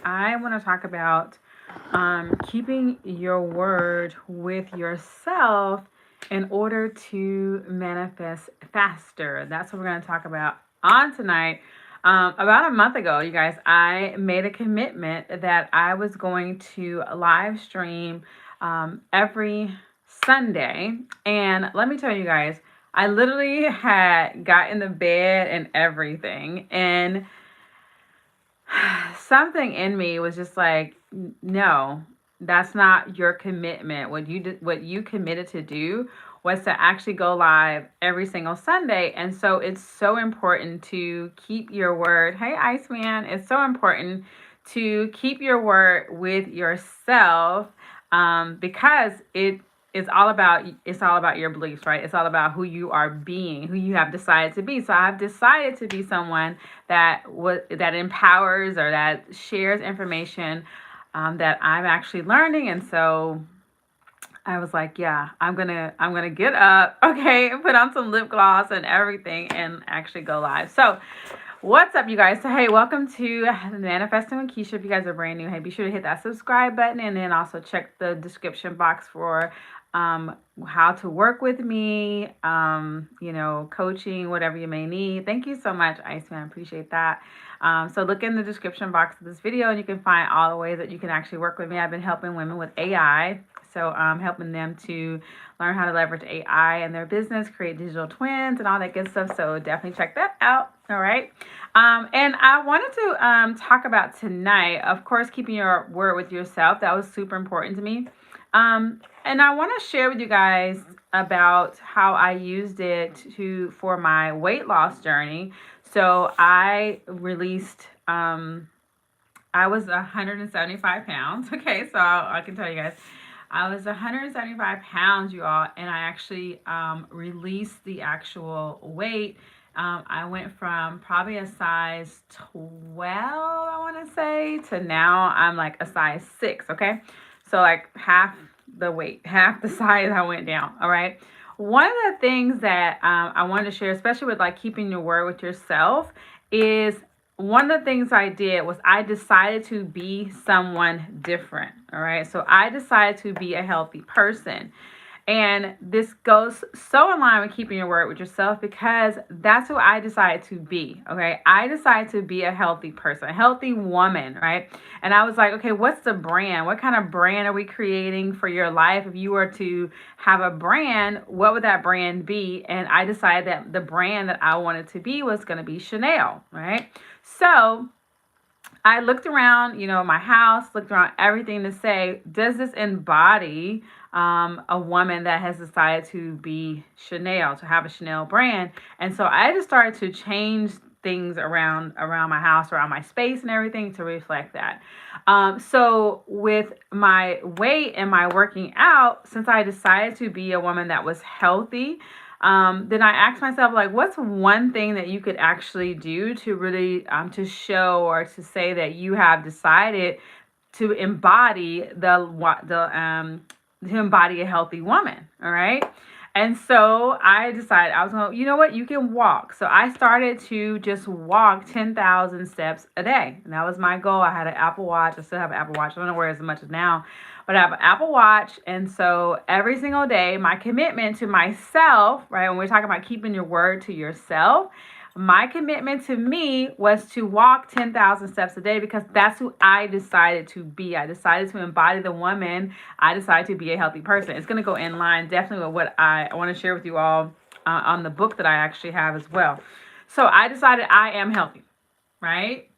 I want to talk about keeping your word with yourself in order to manifest faster. That's what we're going to talk about on tonight. About a month ago, you guys, I made a commitment that I was going to live stream every Sunday. And let me tell you guys, I literally had got in the bed and everything. And something in me was just like, no, that's not your commitment. What you committed to do was to actually go live every single Sunday. And so it's so important to keep your word. Hey, Iceman, it's so important to keep your word with yourself, because it's all about your beliefs, right? It's all about who you are being, who you have decided to be. So I've decided to be someone that empowers or that shares information that I'm actually learning. And so I was like, yeah, I'm gonna get up, okay, put on some lip gloss and everything, and actually go live. So what's up, you guys? So, hey, welcome to Manifesting with Keysha. If you guys are brand new, hey, be sure to hit that subscribe button and then also check the description box for how to work with me, coaching, whatever you may need. Thank you so much, Iceman. I appreciate that. So, look in the description box of this video and you can find all the ways that you can actually work with me. I've been helping women with AI. So, helping them to learn how to leverage AI in their business, create digital twins, and all that good stuff. So, definitely check that out. All right. And I wanted to talk about tonight, of course, keeping your word with yourself. That was super important to me. And I want to share with you guys about how I used it for my weight loss journey. So I released, I was 175 pounds. Okay, so I can tell you guys, I was 175 pounds, you all, and I actually released the actual weight. I went from probably a size 12, I want to say, to now I'm like a size 6, okay? So like half the weight, half the size I went down, all right? One of the things that I wanted to share, especially with like keeping your word with yourself, is one of the things I did was I decided to be someone different, all right? So I decided to be a healthy person. And this goes so in line with keeping your word with yourself because that's who I decided to be. Okay. I decided to be a healthy person, a healthy woman. Right. And I was like, okay, what's the brand? What kind of brand are we creating for your life? If you were to have a brand, what would that brand be? And I decided that the brand that I wanted to be was going to be Chanel. Right. So I looked around, my house, looked around everything to say, does this embody a woman that has decided to be Chanel, to have a Chanel brand? And so I just started to change things around my house, around my space and everything to reflect that. So with my weight and my working out, since I decided to be a woman that was healthy, then I asked myself, like, what's one thing that you could actually do to really to show or to say that you have decided to embody to embody a healthy woman, all right? And so I decided I was going, you know what, you can walk. So I started to just walk 10,000 steps a day. And that was my goal. I had an Apple Watch. I still have an Apple Watch. I don't wear as much as now, but I have an Apple Watch. And so every single day, my commitment to myself, right, when we're talking about keeping your word to yourself, my commitment to me was to walk 10,000 steps a day because that's who I decided to be. I decided to embody the woman. I decided to be a healthy person. It's going to go in line definitely with what I want to share with you all on the book that I actually have as well. So I decided I am healthy, right?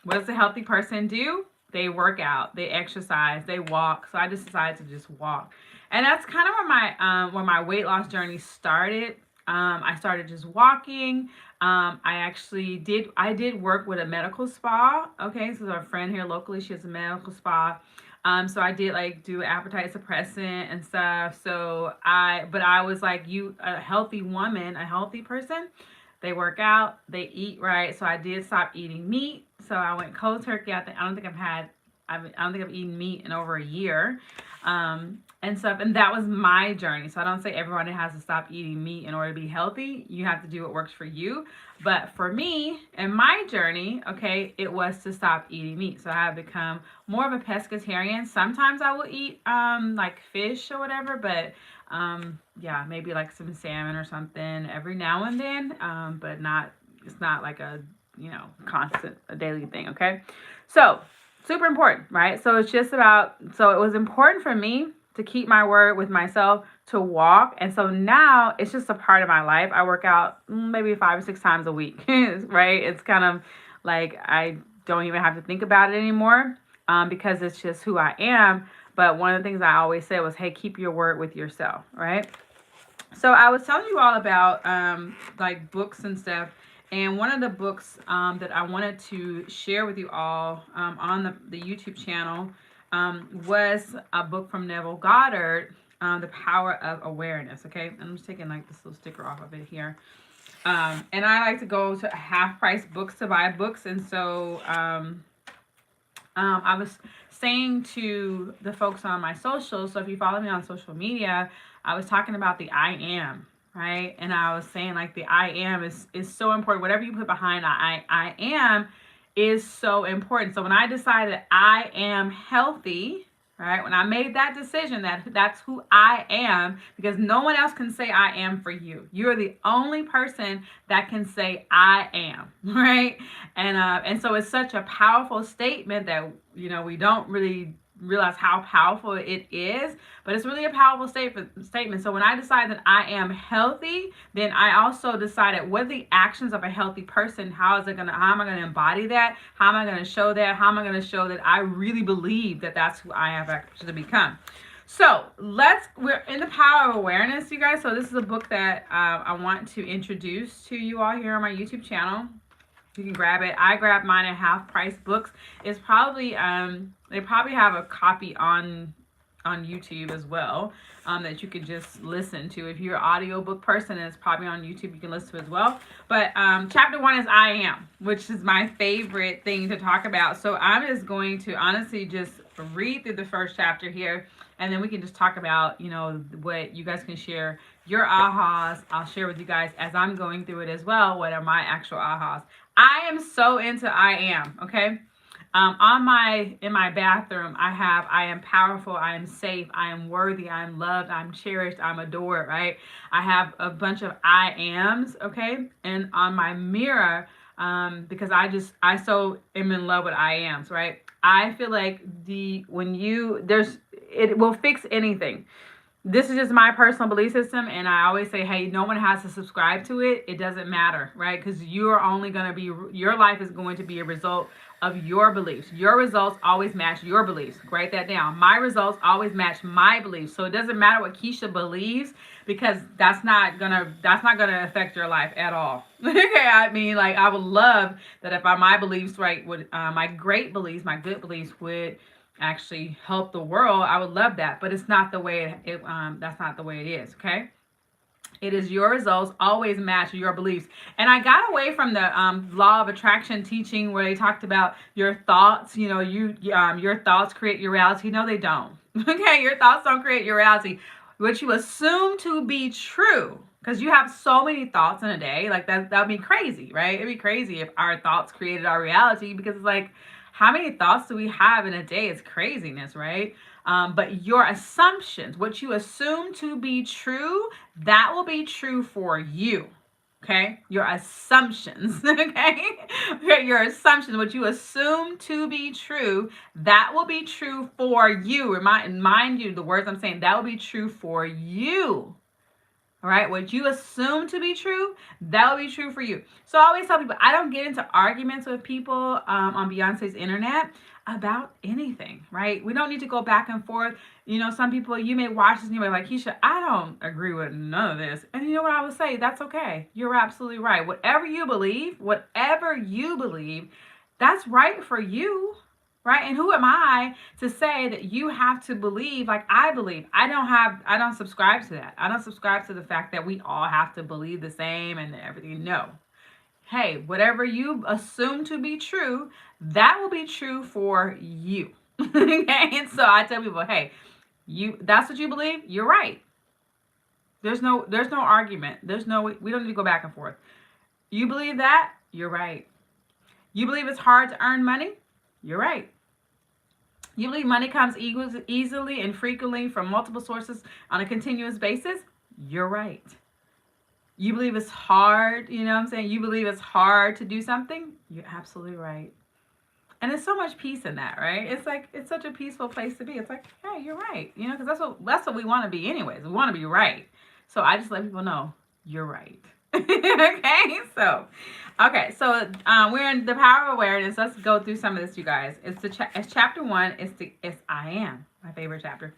What does a healthy person do? They work out, they exercise, they walk. So I just decided to just walk. And that's kind of where my weight loss journey started. I started just walking. I did work with a medical spa. Okay, so our friend here locally, she has a medical spa. So I did like do appetite suppressant and stuff. But I was like, a healthy woman, a healthy person, they work out, they eat right. So I did stop eating meat. So I went cold turkey. I don't think I don't think I've eaten meat in over a year. And stuff. And that was my journey. So I don't say everyone has to stop eating meat in order to be healthy. You have to do what works for you. But for me and my journey, okay, it was to stop eating meat. So I have become more of a pescatarian. Sometimes I will eat like fish or whatever, but yeah, maybe like some salmon or something every now and then. But not, it's not like a, constant, a daily thing, okay? So super important, right? So it's just about, so it was important for me to keep my word with myself, to walk. And so now it's just a part of my life. I work out maybe 5 or 6 times a week, right? It's kind of like I don't even have to think about it anymore because it's just who I am. But one of the things I always said was, hey, keep your word with yourself, right? So I was telling you all about like books and stuff. And one of the books that I wanted to share with you all on the YouTube channel was a book from Neville Goddard, The Power of Awareness. Okay, and I'm just taking like this little sticker off of it here. And I like to go to half price books to buy books. And so I was saying to the folks on my socials, so if you follow me on social media, I was talking about the I am, right? And I was saying like the I am is so important. Whatever you put behind I am is so important. So when I decided I am healthy, right? When I made that decision that that's who I am, because no one else can say I am for you. You're the only person that can say I am, right? And so it's such a powerful statement that, we don't really realize how powerful it is, but it's really a powerful statement. So when I decide that I am healthy, then I also decided what are the actions of a healthy person. How am I going to embody that? How am I going to show that? How am I going to show that I really believe that that's who I have actually become? So we're in the power of awareness, you guys. So this is a book that I want to introduce to you all here on my YouTube channel. You can grab it. I grabbed mine at half price books. It's probably they probably have a copy on YouTube as well that you can just listen to. If you're an audiobook person, and it's probably on YouTube, you can listen to as well. But chapter 1 is I am, which is my favorite thing to talk about. So I'm just going to honestly just read through the first chapter here, and then we can just talk about, what you guys can share your ahas. I'll share with you guys as I'm going through it as well, what are my actual ahas. I am so into I am, okay? In my bathroom, I am powerful, I am safe, I am worthy, I am loved, I'm cherished, I'm adored, right? I have a bunch of I ams, okay? And on my mirror, because I so am in love with I ams, right? I feel like it will fix anything. This is just my personal belief system, and I always say, hey, no one has to subscribe to it. It doesn't matter, right? Because your life is going to be a result of your beliefs. Your results always match your beliefs. Write that down. My results always match my beliefs. So it doesn't matter what Keysha believes, because that's not gonna affect your life at all. Okay, I mean, like, I would love that if my beliefs, right, would my great beliefs, my good beliefs would actually help the world. I would love that, but it's not the way that's not the way it is. Okay, it is your results always match your beliefs. And I got away from the law of attraction teaching where they talked about your thoughts. Your thoughts create your reality. No, they don't. Okay, your thoughts don't create your reality. What you assume to be true, because you have so many thoughts in a day, like that'd be crazy, right? It'd be crazy if our thoughts created our reality, because it's like, how many thoughts do we have in a day? It's craziness, right? But your assumptions, what you assume to be true, that will be true for you. Okay? Your assumptions, okay? Your assumptions, what you assume to be true, that will be true for you. Mind you, the words I'm saying, that will be true for you. All right, what you assume to be true, that will be true for you. So I always tell people, I don't get into arguments with people on Beyonce's internet about anything, right? We don't need to go back and forth. Some people, you may watch this and you're like, Keysha, I don't agree with none of this. And you know what I would say? That's okay. You're absolutely right. Whatever you believe, that's right for you. Right? And who am I to say that you have to believe like I believe? I don't subscribe to that. I don't subscribe to the fact that we all have to believe the same and everything. No. Hey, whatever you assume to be true, that will be true for you. Okay, and so I tell people, hey, that's what you believe, you're right. There's no argument. We don't need to go back and forth. You believe that, you're right. You believe it's hard to earn money, you're right. You believe money comes easily and frequently from multiple sources on a continuous basis, you're right. You believe it's hard, you know what I'm saying? You believe it's hard to do something, you're absolutely right. And there's so much peace in that, right? It's like it's such a peaceful place to be. It's like, hey, you're right, because that's what we want to be, anyways. We want to be right. So I just let people know you're right. Okay, so we're in the power of awareness. Let's go through some of this, you guys. It's chapter 1. It's I am my favorite chapter.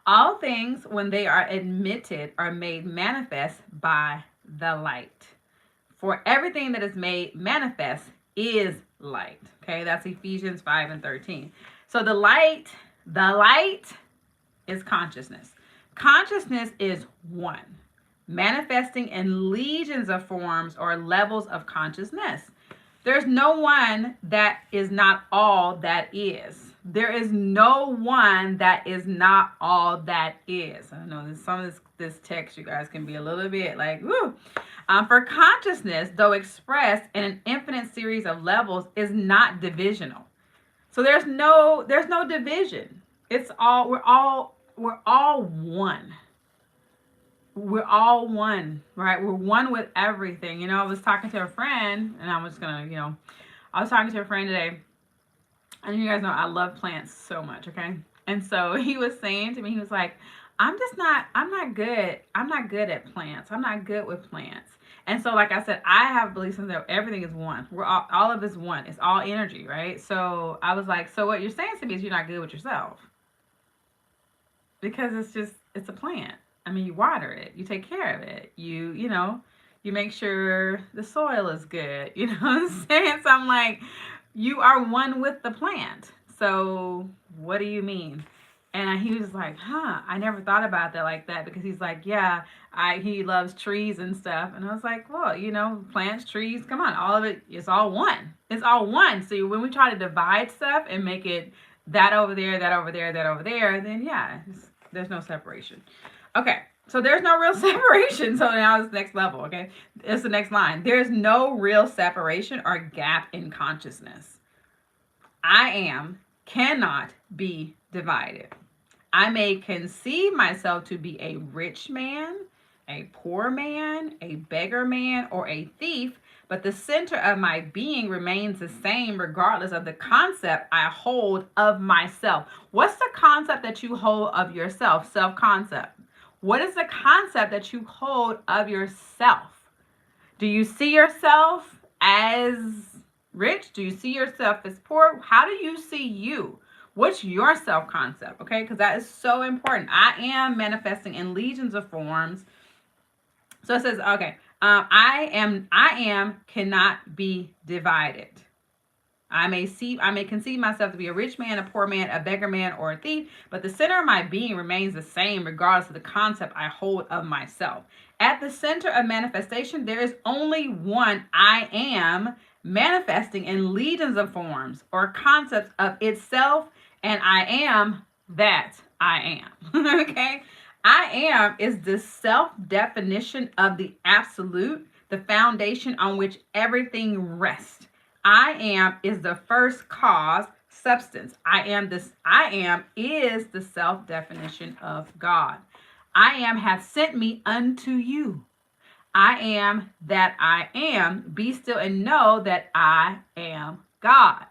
All things, when they are admitted, are made manifest by the light. For everything that is made manifest is light. Okay, that's Ephesians 5:13. So the light is consciousness. Consciousness is one, manifesting in legions of forms or levels of consciousness. There's no one that is not all that is. There is no one that is not all that is. I know some of this text, you guys, can be a little bit like, woo. For consciousness, though expressed in an infinite series of levels, is not divisional. So there's no division. It's all we're all one. We're all one, right? We're one with everything. I was talking to a friend, and I was talking to a friend today, and you guys know I love plants so much, okay? And so he was saying to me, he was like, I'm not good at plants. I'm not good with plants. And so, like I said, I have beliefs in that everything is one. We're all of us one. It's all energy, right? So I was like, so what you're saying to me is you're not good with yourself. Because it's a plant. I mean, you water it, you take care of it, you make sure the soil is good. You know what I'm saying? So I'm like, you are one with the plant. So what do you mean? And he was like, I never thought about that like that, because he's like, yeah, he loves trees and stuff. And I was like, well, plants, trees, come on, all of it, it's all one. It's all one. So when we try to divide stuff and make it that over there, that over there, that over there, then yeah, there's no separation. Okay, so there's no real separation. So now it's the next level, okay? It's the next line. There's no real separation or gap in consciousness. I am cannot be divided. I may conceive myself to be a rich man, a poor man, a beggar man, or a thief, but the center of my being remains the same regardless of the concept I hold of myself. What's the concept that you hold of yourself? Self-concept. What is the concept that you hold of yourself? Do you see yourself as rich? Do you see yourself as poor? How do you see you? What's your self-concept? Okay, because that is so important. I am manifesting in legions of forms. So it says, okay, I am cannot be divided. I may conceive myself to be a rich man, a poor man, a beggar man, or a thief, but the center of my being remains the same regardless of the concept I hold of myself. At the center of manifestation, there is only one I am manifesting in legions of forms or concepts of itself, and I am that I am. Okay? I am is the self-definition of the absolute, the foundation on which everything rests. I am is the first cause substance. I am is the self-definition of God. I am hath sent me unto you. I am that I am. Be still and know that I am God.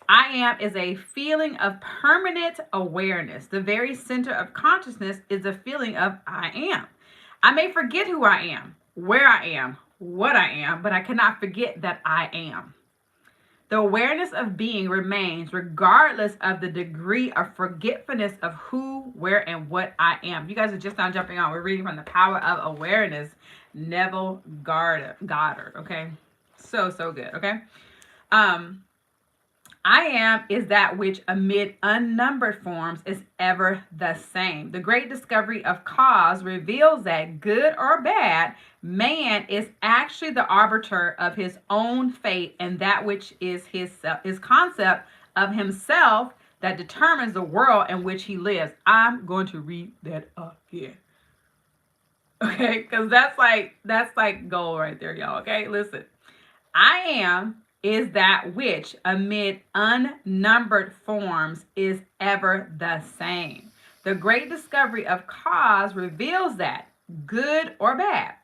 I am is a feeling of permanent awareness. The very center of consciousness is a feeling of I am. I may forget who I am, where I am, what I am, but I cannot forget that I am. The awareness of being remains regardless of the degree of forgetfulness of who, where, and what I am. You guys are just now jumping on. We're reading from The Power of Awareness, Neville Goddard. Okay, so good. Okay, I am is that which amid unnumbered forms is ever the same. The great discovery of cause reveals that, good or bad, man is actually the arbiter of his own fate, and that which is his concept of himself that determines the world in which he lives. I'm going to read that again. Okay, because that's like gold right there, y'all. Okay, listen. I am is that which amid unnumbered forms is ever the same. The great discovery of cause reveals that, good or bad,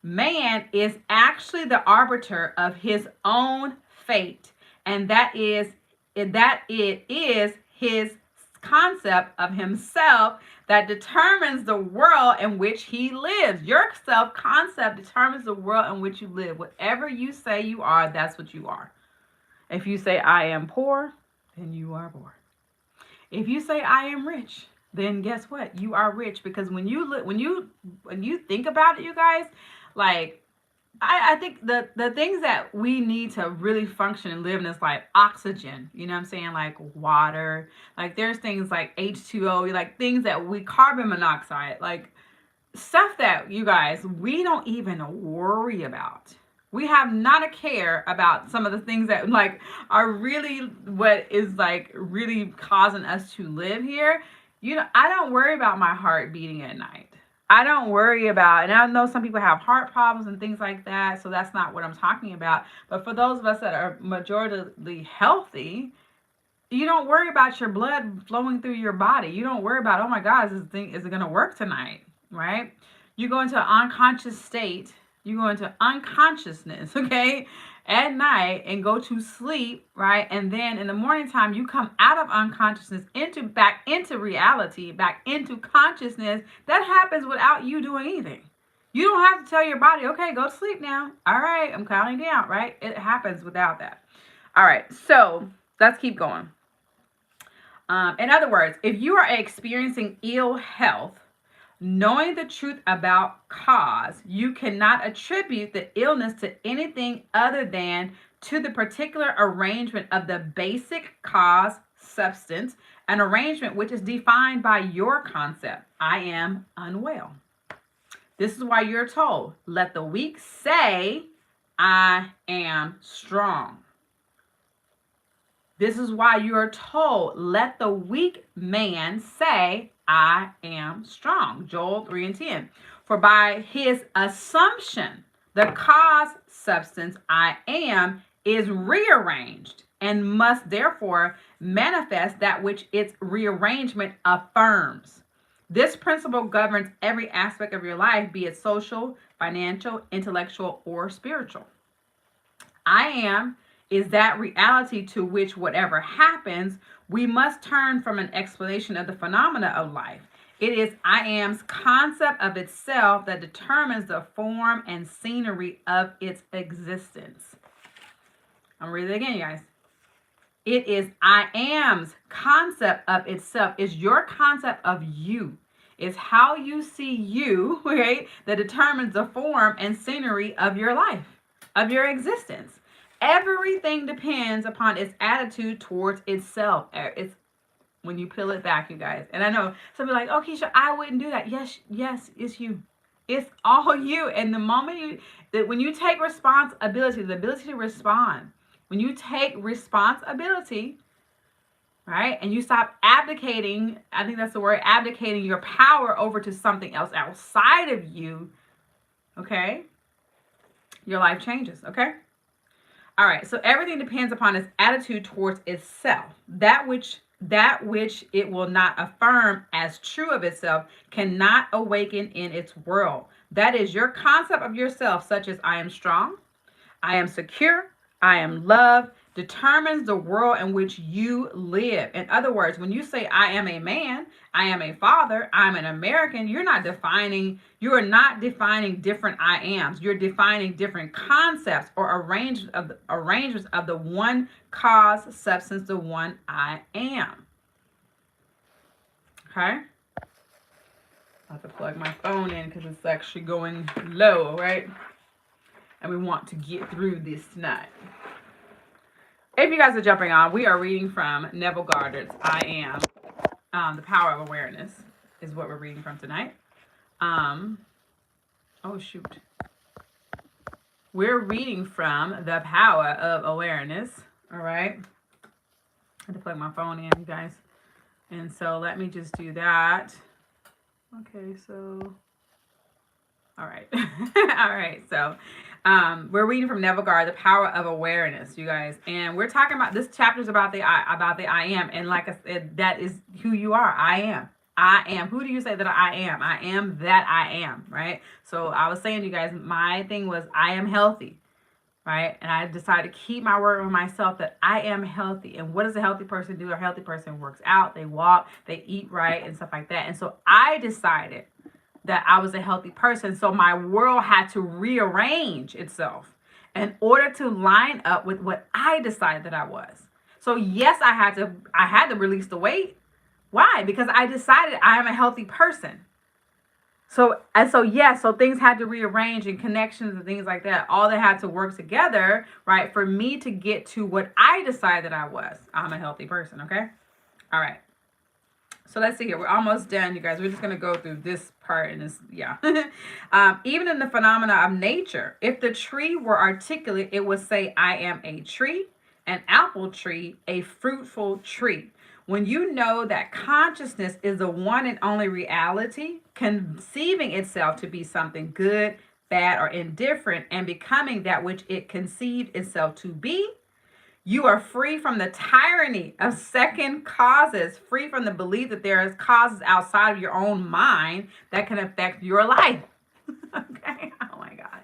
man is actually the arbiter of his own fate, and that it is his concept of himself that determines the world in which he lives. Your self concept determines the world in which you live. Whatever you say you are, that's what you are. If you say I am poor, then you are poor. If you say I am rich, then guess what? You are rich, because when you think about it, you guys, like I think the things that we need to really function and live in is like oxygen, you know what I'm saying? Like water, like there's things like H2O, like things that carbon monoxide, like stuff that you guys, we don't even worry about. We have not a care about some of the things that like are really what is like really causing us to live here. I don't worry about my heart beating at night. I don't worry about, and I know some people have heart problems and things like that, so that's not what I'm talking about. But for those of us that are majorly healthy, you don't worry about your blood flowing through your body. You don't worry about, oh my God, is it going to work tonight, right? You go into an unconscious state. You go into unconsciousness, okay, at night and go to sleep, right? And then in the morning time, you come out of unconsciousness back into reality, back into consciousness. That happens without you doing anything. You don't have to tell your body, okay, go to sleep now. All right, I'm counting down, right? It happens without that. All right, so let's keep going. In other words, if you are experiencing ill health, knowing the truth about cause, you cannot attribute the illness to anything other than to the particular arrangement of the basic cause substance, an arrangement which is defined by your concept. I am unwell. This is why you're told, let the weak say, I am strong. This is why you are told, let the weak man say, I am strong. Joel 3:10. For by his assumption, the cause substance I am is rearranged and must therefore manifest that which its rearrangement affirms. This principle governs every aspect of your life, be it social, financial, intellectual, or spiritual. I am is that reality to which whatever happens, we must turn from an explanation of the phenomena of life. It is I am's concept of itself that determines the form and scenery of its existence. I'm reading it again, you guys. It is I am's concept of itself. It's your concept of you. It's how you see you, right, that determines the form and scenery of your life, of your existence. Everything depends upon its attitude towards itself. It's when you peel it back, you guys. And I know some people are like, oh, Keysha, I wouldn't do that. Yes, it's you. It's all you. And the moment when you take responsibility, the ability to respond, when you take responsibility, right, and you stop abdicating, I think that's the word, abdicating your power over to something else outside of you, okay, your life changes, okay? All right, so everything depends upon its attitude towards itself. That which it will not affirm as true of itself cannot awaken in its world. That is your concept of yourself, such as I am strong, I am secure, I am loved, determines the world in which you live. In other words, when you say I am a man, I am a father, I'm an American, you are not defining different I ams. You're defining different concepts or arrangements of the one cause substance, the one I am. Okay? I have to plug my phone in because it's actually going low, right? And we want to get through this tonight. If you guys are jumping on, we are reading from Neville Goddard's I Am. The Power of Awareness is what we're reading from tonight. Oh, shoot. We're reading from The Power of Awareness, all right? I had to plug my phone in, you guys. And so let me just do that. Okay, so all right. All right. So we're reading from Neville Goddard, The Power of Awareness, you guys. And we're talking about this chapter is about the I am. And like I said, that is who you are. I am. I am. Who do you say that I am? I am that I am, right? So I was saying to you guys, my thing was I am healthy, right? And I decided to keep my word with myself that I am healthy. And what does a healthy person do? A healthy person works out, they walk, they eat right, and stuff like that. And so I decided that I was a healthy person. So my world had to rearrange itself in order to line up with what I decided that I was. So yes, I had to release the weight. Why? Because I decided I am a healthy person. So things had to rearrange and connections and things like that. All they had to work together, right, for me to get to what I decided I was. I'm a healthy person, okay? All right. So let's see here. We're almost done, you guys. We're just going to go through this part and this, yeah. Even in the phenomena of nature, if the tree were articulate, it would say, I am a tree, an apple tree, a fruitful tree. When you know that consciousness is the one and only reality, conceiving itself to be something good, bad, or indifferent, and becoming that which it conceived itself to be, you are free from the tyranny of second causes, free from the belief that there is causes outside of your own mind that can affect your life. Okay? Oh my God.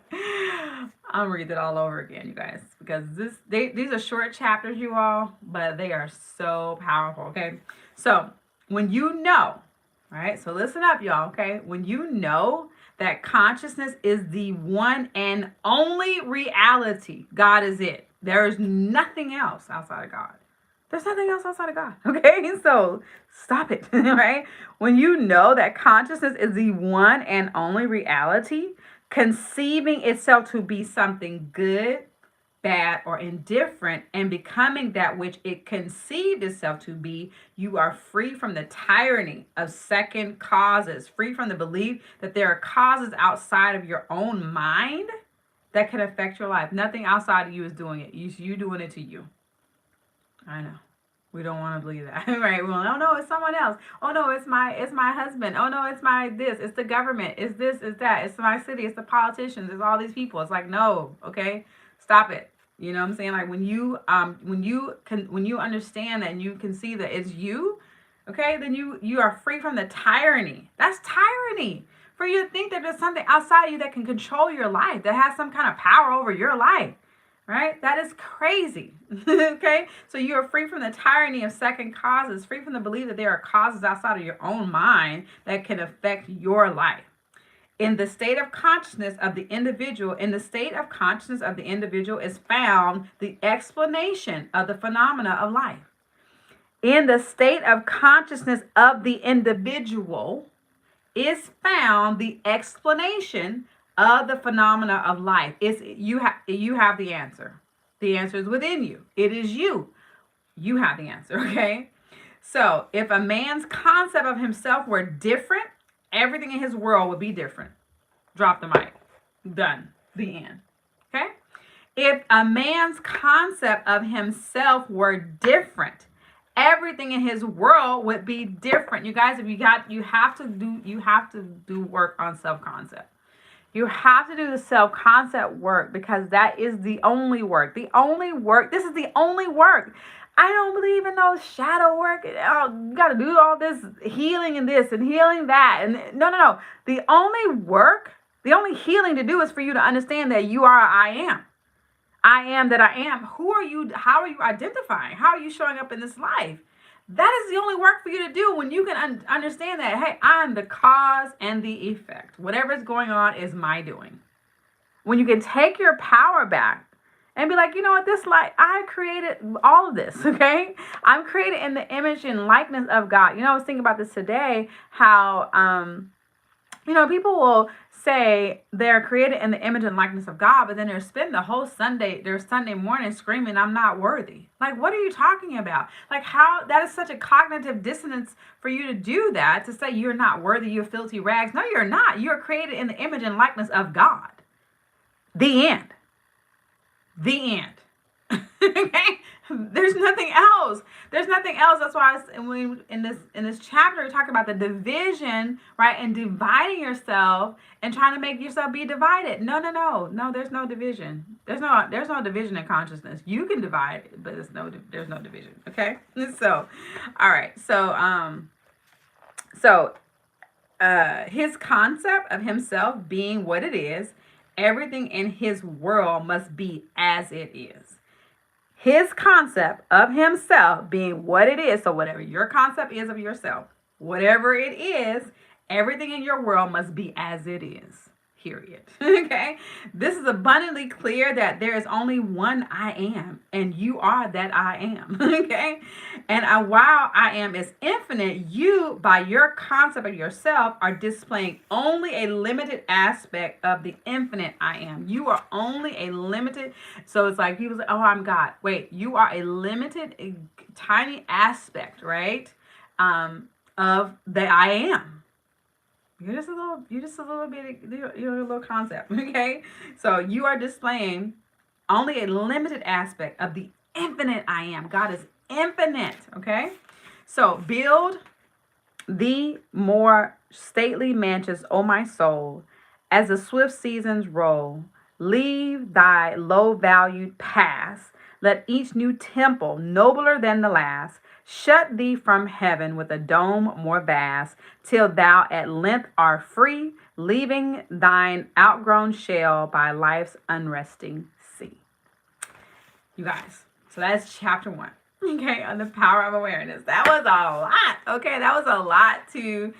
I'm gonna read it all over again, you guys, because these are short chapters, you all, but they are so powerful. Okay, so when you know, right? So listen up, y'all. Okay, when you know that consciousness is the one and only reality, God is it. There is nothing else outside of God. There's nothing else outside of God. Okay, so stop it, right? When you know that consciousness is the one and only reality, conceiving itself to be something good, bad, or indifferent, and becoming that which it conceived itself to be, you are free from the tyranny of second causes, free from the belief that there are causes outside of your own mind that can affect your life. Nothing outside of you is doing it. You doing it to you. I know. We don't want to believe that, right? Well, oh no, it's someone else. Oh no, it's my husband. Oh no, it's my this. It's the government. It's this. It's that. It's my city. It's the politicians. It's all these people. It's like, no, okay, stop it. You know what I'm saying? Like when you understand that and you can see that it's you, okay, then you are free from the tyranny. That's tyranny. For you to think that there's something outside of you that can control your life, that has some kind of power over your life. Right? That is crazy. Okay? So you are free from the tyranny of second causes, free from the belief that there are causes outside of your own mind that can affect your life. In the state of consciousness of the individual, is found the explanation of the phenomena of life. In the state of consciousness of the individual is found the explanation of the phenomena of life. You have the answer. The answer is within you. It is you. You have the answer, okay? So if a man's concept of himself were different, everything in his world would be different. Drop the mic. Done. The end. Okay? If a man's concept of himself were different, everything in his world would be different. You guys, you have to do work on self-concept. You have to do the self-concept work because that is the only work. This is the only work. I don't believe in no shadow work. Oh, you got to do all this healing and this and healing that. And no. The only healing to do is for you to understand that you are I am. I am that I am. Who are you? How are you identifying? How are you showing up in this life? That is the only work for you to do when you can understand that, hey, I'm the cause and the effect. Whatever is going on is my doing. When you can take your power back and be like, you know what, this life, I created all of this, okay? I'm created in the image and likeness of God. You know, I was thinking about this today, how, people will say they're created in the image and likeness of God, but then they're spending the whole Sunday morning screaming, I'm not worthy. Like, what are you talking about? Like, how that is such a cognitive dissonance for you to do that, to say you're not worthy, you're filthy rags. No, you're not. You're created in the image and likeness of God. The end. The end. Okay, there's nothing else. There's nothing else. That's why in this chapter we talk about the division, right, and dividing yourself and trying to make yourself be divided. No, no, no, no. There's no division. There's no division in consciousness. You can divide, but there's no division. Okay, so all right, so his concept of himself being what it is, everything in his world must be as it is. His concept of himself being what it is, so whatever your concept is of yourself, whatever it is, everything in your world must be as it is. Period. Okay? This is abundantly clear that there is only one I am, and you are that I am. Okay? And while I am is infinite, you, by your concept of yourself, are displaying only a limited aspect of the infinite I am. You are only a limited, so it's like people say, oh, I'm God. Wait, you are a limited, a tiny aspect, right? Of the I am. You're just a little bit, you're a little concept, okay? So you are displaying only a limited aspect of the infinite I am. God is infinite, okay? So build the more stately mansions, O my soul, as the swift seasons roll. Leave thy low-valued past. Let each new temple, nobler than the last, shut thee from heaven with a dome more vast, till thou at length art free, leaving thine outgrown shell by life's unresting sea. You guys, so that's chapter 1. Okay, on the power of awareness. That was a lot. Okay, that was a lot to,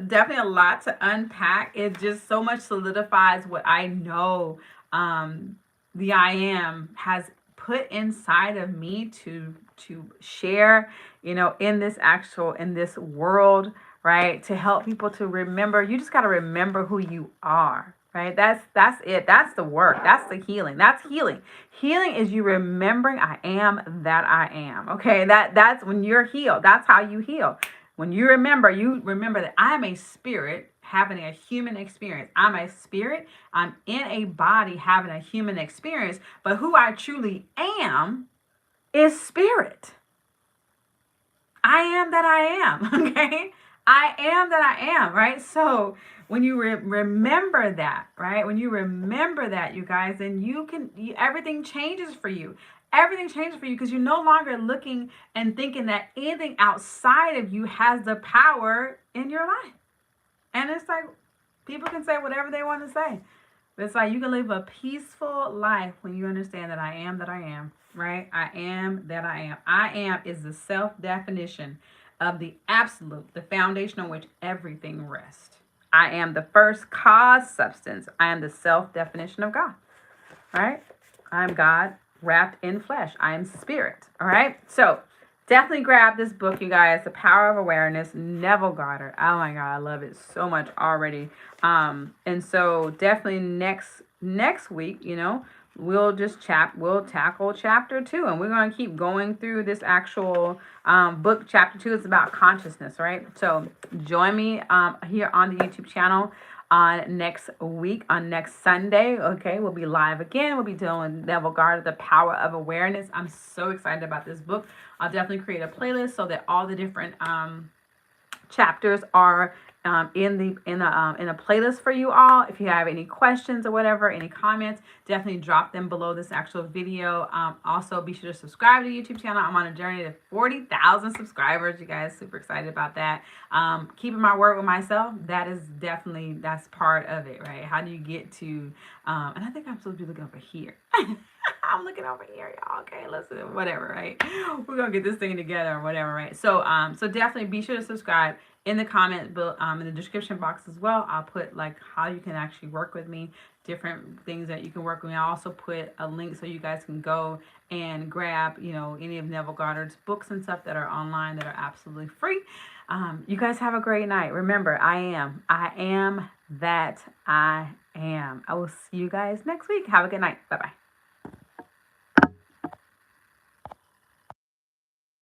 definitely a lot to unpack. It just so much solidifies what I know the I am has put inside of me to share, in this world, right? To help people to remember. You just got to remember who you are, right? That's it. That's the work. That's the healing. That's healing. Healing is you remembering I am that I am. Okay, that's when you're healed. That's how you heal. When you remember that I am a spirit having a human experience. I'm a spirit. I'm in a body having a human experience. But who I truly am is spirit. I am that I am. Okay, I am that I am. Right. So when you remember that, right? When you remember that, you guys, then everything changes for you. Everything changes for you because you're no longer looking and thinking that anything outside of you has the power in your life. And it's like people can say whatever they want to say. But it's like you can live a peaceful life when you understand that I am that I am, right? I am that I am. I am is the self-definition of the absolute, the foundation on which everything rests. I am the first cause substance. I am the self-definition of God, right? I am God wrapped in flesh. I am spirit, all right? So definitely grab this book, you guys, The Power of Awareness, Neville Goddard. Oh my God, I love it so much already. And so definitely next week, we'll tackle chapter 2, and we're going to keep going through this actual book. Chapter 2 is about consciousness, right? So join me here on the YouTube channel on next week, on next Sunday. Okay, we'll be live again. We'll be dealing with Neville Goddard, The Power of Awareness. I'm so excited about this book. I'll definitely create a playlist so that all the different chapters are in a playlist for you all. If you have any questions or whatever, any comments, definitely drop them below this actual video. Also, be sure to subscribe to the YouTube channel. I'm on a journey to 40,000 subscribers. You guys, super excited about that. Keeping my word with myself, that's part of it, right? How do you get to, and I think I'm supposed to be looking over here. I'm looking over here, y'all. Okay, listen, whatever, right? We're gonna get this thing together or whatever, right? So, so definitely be sure to subscribe. In the comment, in the description box as well, I'll put like how you can actually work with me, different things that you can work with me. I also put a link so you guys can go and grab, any of Neville Goddard's books and stuff that are online that are absolutely free. You guys have a great night. Remember, I am that I am. I will see you guys next week. Have a good night. Bye-bye.